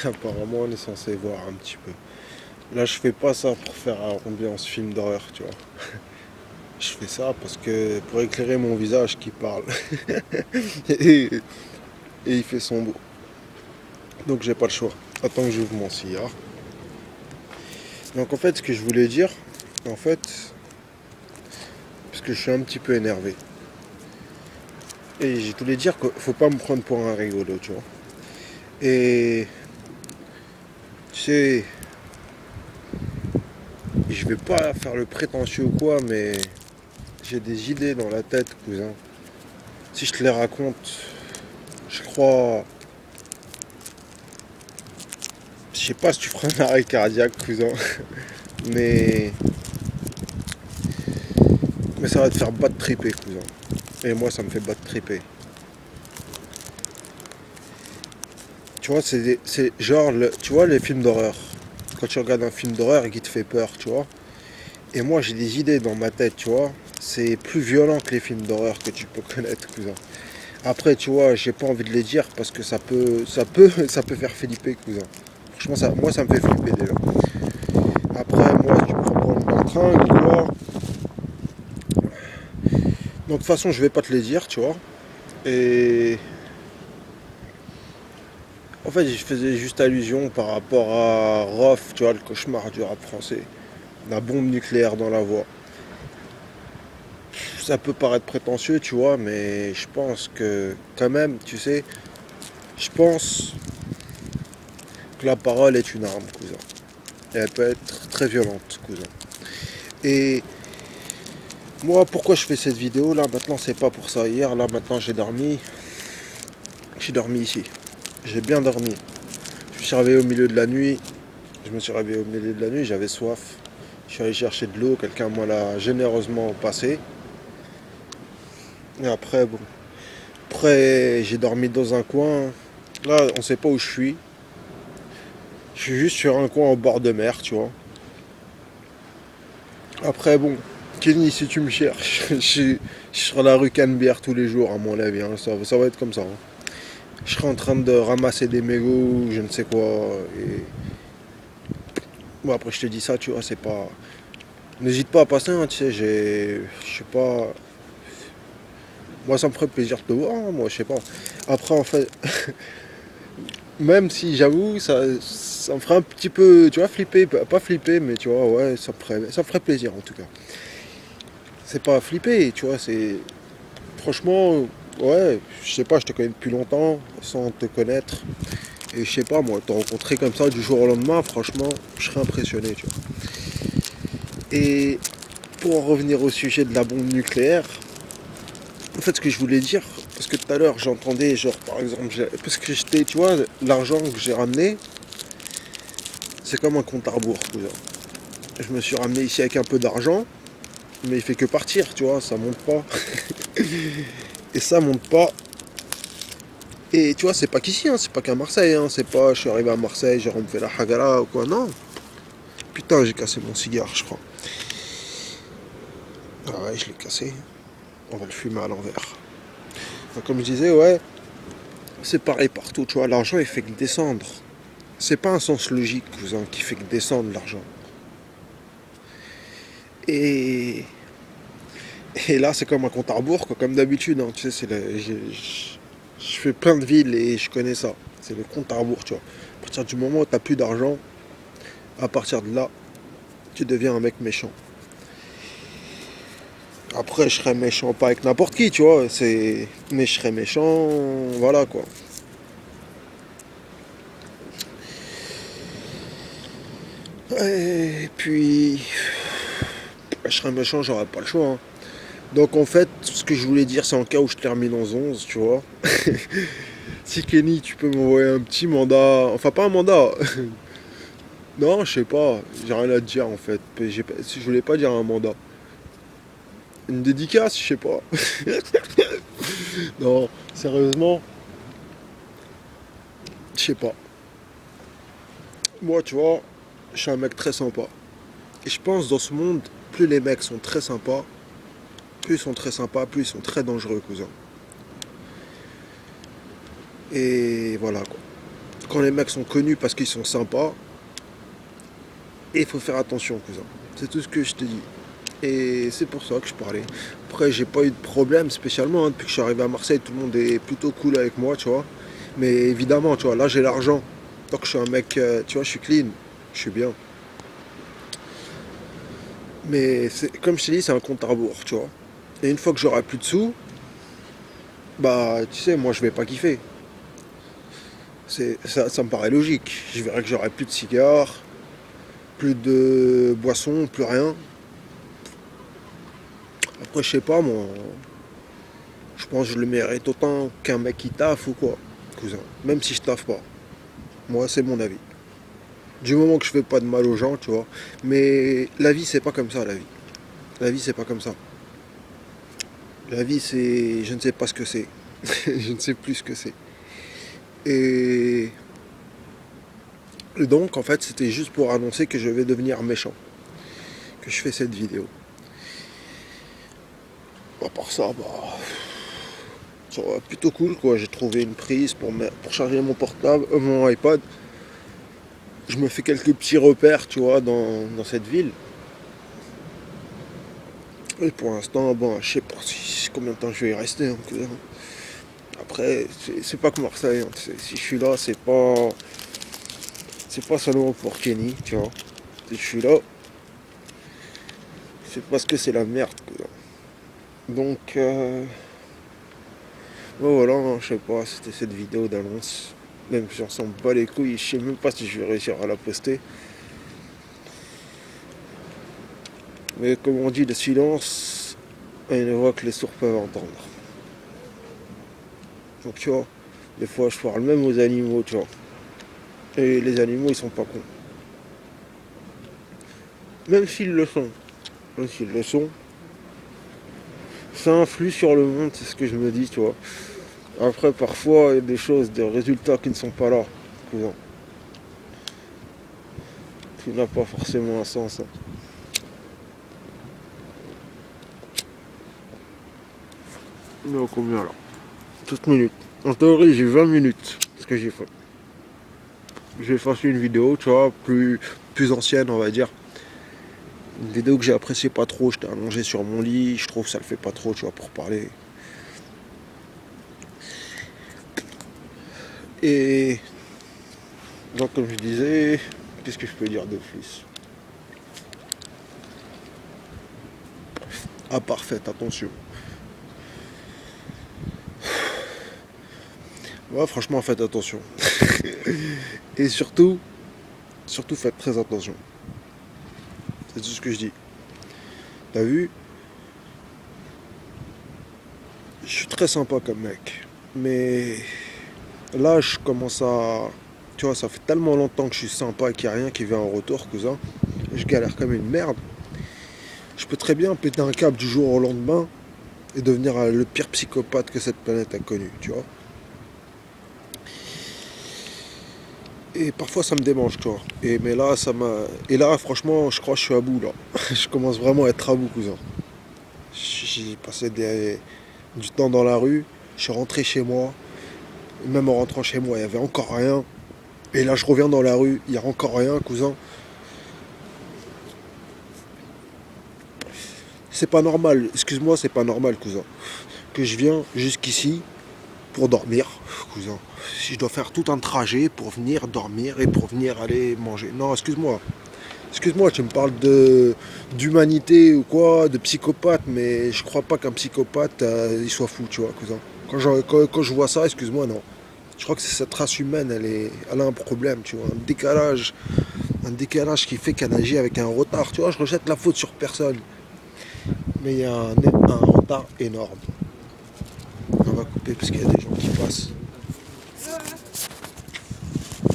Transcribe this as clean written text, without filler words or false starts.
Apparemment, on est censé voir un petit peu. Là, je fais pas ça pour faire ambiance film d'horreur, tu vois. Je fais ça parce que pour éclairer mon visage qui parle. et, et il fait sombre. Donc j'ai pas le choix. Attends que j'ouvre mon cigare. Donc en fait, ce que je voulais dire, en fait, parce que je suis un petit peu énervé. Et je voulais dire qu'il faut pas me prendre pour un rigolo, tu vois. Et tu sais, je vais pas faire le prétentieux ou quoi, mais j'ai des idées dans la tête, cousin. Si je te les raconte, je crois. Je sais pas si tu feras un arrêt cardiaque, cousin. Mais. Mais ça va te faire battre triper, cousin. Et moi, ça me fait battre triper. Tu vois, c'est genre, tu vois, les films d'horreur. Quand tu regardes un film d'horreur et qui te fait peur, tu vois. Et moi, j'ai des idées dans ma tête, tu vois. C'est plus violent que les films d'horreur que tu peux connaître, cousin. Après, tu vois, j'ai pas envie de les dire parce que ça peut faire flipper, cousin. Franchement, moi, ça me fait flipper déjà. Après, moi, tu me prends pour une baltringue, tu vois. Donc, de toute façon, je vais pas te les dire, tu vois. Et en fait, je faisais juste allusion par rapport à Rof, tu vois, le cauchemar du rap français. La bombe nucléaire dans la voix. Ça peut paraître prétentieux, tu vois, mais je pense que, quand même, tu sais, je pense que la parole est une arme, cousin. Et elle peut être très violente, cousin. Et moi, pourquoi je fais cette vidéo là maintenant, c'est pas pour ça. Hier, là maintenant, j'ai dormi ici. J'ai bien dormi. Je me suis réveillé au milieu de la nuit. Je me suis réveillé au milieu de la nuit, j'avais soif. Je suis allé chercher de l'eau, quelqu'un m'a l'a généreusement passé. Et après, bon. Après, j'ai dormi dans un coin. Là, on sait pas où je suis. Je suis juste sur un coin au bord de mer, tu vois. Après, bon, Kenny, si tu me cherches, je suis sur la rue Canebière tous les jours, à mon avis. Hein. Ça va être comme ça. Hein. Je serai en train de ramasser des mégots, je ne sais quoi. Et bon, après, je te dis ça, tu vois, c'est pas. N'hésite pas à passer, hein, tu sais, je sais pas. Moi, ça me ferait plaisir de te voir, hein, moi, je sais pas. Après, en fait, même si j'avoue, ça me ferait un petit peu, tu vois, flipper. Pas flipper, mais tu vois, ouais, ça me ferait plaisir en tout cas. C'est pas flipper, tu vois, c'est. Franchement, ouais, je sais pas, je te connais depuis longtemps, sans te connaître. Et je sais pas, moi, te rencontrer comme ça du jour au lendemain, franchement, je serais impressionné, tu vois. Et pour en revenir au sujet de la bombe nucléaire, en fait, ce que je voulais dire, parce que tout à l'heure, j'entendais, genre, par exemple, parce que j'étais, tu vois, l'argent que j'ai ramené, c'est comme un compte à rebours, cousin. Je me suis ramené ici avec un peu d'argent, mais il fait que partir, tu vois, ça monte pas. Et ça monte pas. Et tu vois, c'est pas qu'ici, hein, c'est pas qu'à Marseille, hein, c'est pas je suis arrivé à Marseille, j'ai refait la Hagara ou quoi, non. Putain, j'ai cassé mon cigare, je crois. Ah ouais, je l'ai cassé. On va le fumer à l'envers. Donc, comme je disais, ouais, c'est pareil partout, tu vois, l'argent il fait que descendre. C'est pas un sens logique, cousin, qui fait que descendre l'argent. Et, et là, c'est comme un compte à rebours, quoi, comme d'habitude, hein, tu sais, je fais plein de villes et je connais ça. C'est le compte à rebours, tu vois. À partir du moment où t'as plus d'argent, à partir de là, tu deviens un mec méchant. Après, je serais méchant pas avec n'importe qui, tu vois. Mais je serais méchant, voilà quoi. Et puis, je serais méchant, j'aurais pas le choix. Hein. Donc en fait, ce que je voulais dire, c'est en cas où je termine en 11, tu vois. Si Kenny, tu peux m'envoyer un petit mandat, enfin pas un mandat. Non, je sais pas, j'ai rien à te dire en fait. Je voulais pas dire un mandat. Une dédicace, je sais pas. Non, sérieusement, je sais pas. Moi, tu vois, je suis un mec très sympa. Et je pense dans ce monde, plus les mecs sont très sympas, plus ils sont très sympas, plus ils sont très dangereux, cousin. Et voilà quoi. Quand les mecs sont connus parce qu'ils sont sympas, et il faut faire attention, cousin. C'est tout ce que je te dis. Et c'est pour ça que je parlais. Après, j'ai pas eu de problème spécialement, hein. Depuis que je suis arrivé à Marseille, tout le monde est plutôt cool avec moi, tu vois. Mais évidemment, tu vois, là j'ai l'argent. Donc je suis un mec, tu vois, je suis clean, je suis bien. Mais comme je t'ai dit, c'est un compte à rebours, tu vois. Et une fois que j'aurai plus de sous, bah tu sais, moi je vais pas kiffer. Ça me paraît logique. Je verrai que j'aurai plus de cigares, plus de boissons, plus rien. Après, je sais pas, moi, je pense que je le mérite autant qu'un mec qui taffe ou quoi, cousin. Même si je taffe pas. Moi, c'est mon avis. Du moment que je fais pas de mal aux gens, tu vois. Mais la vie, c'est pas comme ça, la vie. La vie, c'est pas comme ça. La vie, c'est. Je ne sais pas ce que c'est. Je ne sais plus ce que c'est. Et donc, en fait, c'était juste pour annoncer que je vais devenir méchant. Que je fais cette vidéo. À part ça, bah. Ça va plutôt cool, quoi. J'ai trouvé une prise pour charger mon portable, mon iPad. Je me fais quelques petits repères, tu vois, dans cette ville. Et pour l'instant, bon, je sais pas combien de temps je vais y rester, hein. Après, c'est pas que Marseille, hein. Si je suis là, c'est pas seulement pour Kenny, tu vois. Si je suis là, c'est parce que c'est la merde, quoi. Donc, voilà, hein, je sais pas, c'était cette vidéo d'annonce. Même si on s'en bat les couilles, je sais même pas si je vais réussir à la poster. Mais comme on dit, le silence est une voix que les sourds peuvent entendre. Donc tu vois, des fois je parle même aux animaux, tu vois. Et les animaux, ils sont pas cons. Même s'ils le sont. Même s'ils le sont. Ça influe sur le monde, c'est ce que je me dis, tu vois. Après, parfois, il y a des choses, des résultats qui ne sont pas là. Cousin. Qui n'a pas forcément un sens, hein. Mais à combien là? toute minutes. En théorie, j'ai 20 minutes. Ce que j'ai fait. J'ai fait une vidéo, tu vois, plus ancienne, on va dire. Une vidéo que j'ai appréciée pas trop. J'étais allongé sur mon lit. Je trouve que ça le fait pas trop, tu vois, pour parler. Et donc, comme je disais, qu'est-ce que je peux dire de plus? À part, faites attention. Ouais, franchement, faites attention. Et surtout faites très attention. C'est tout ce que je dis. T'as vu? Je suis très sympa comme mec. Mais là, je commence à... Tu vois, ça fait tellement longtemps que je suis sympa et qu'il n'y a rien qui vient en retour, cousin. Je galère comme une merde. Je peux très bien péter un câble du jour au lendemain et devenir le pire psychopathe que cette planète a connu, tu vois. Et parfois ça me démange, tu vois. Mais là, Et là, franchement, je crois que je suis à bout, là. Je commence vraiment à être à bout, cousin. J'ai passé du temps dans la rue, je suis rentré chez moi. Même en rentrant chez moi, il n'y avait encore rien. Et là, je reviens dans la rue, il n'y a encore rien, cousin. C'est pas normal, excuse-moi, c'est pas normal, cousin. Que je viens jusqu'ici pour dormir, cousin. Si je dois faire tout un trajet pour venir dormir et pour venir aller manger. Non, excuse-moi. Excuse-moi, tu me parles d'humanité ou quoi, de psychopathe, mais je crois pas qu'un psychopathe, il soit fou, tu vois, cousin. Quand je vois ça, excuse-moi, non. Je crois que cette race humaine, elle a un problème, tu vois, un décalage qui fait qu'elle agit avec un retard, tu vois. Je rejette la faute sur personne, mais il y a un retard énorme. On va couper parce qu'il y a des gens qui passent.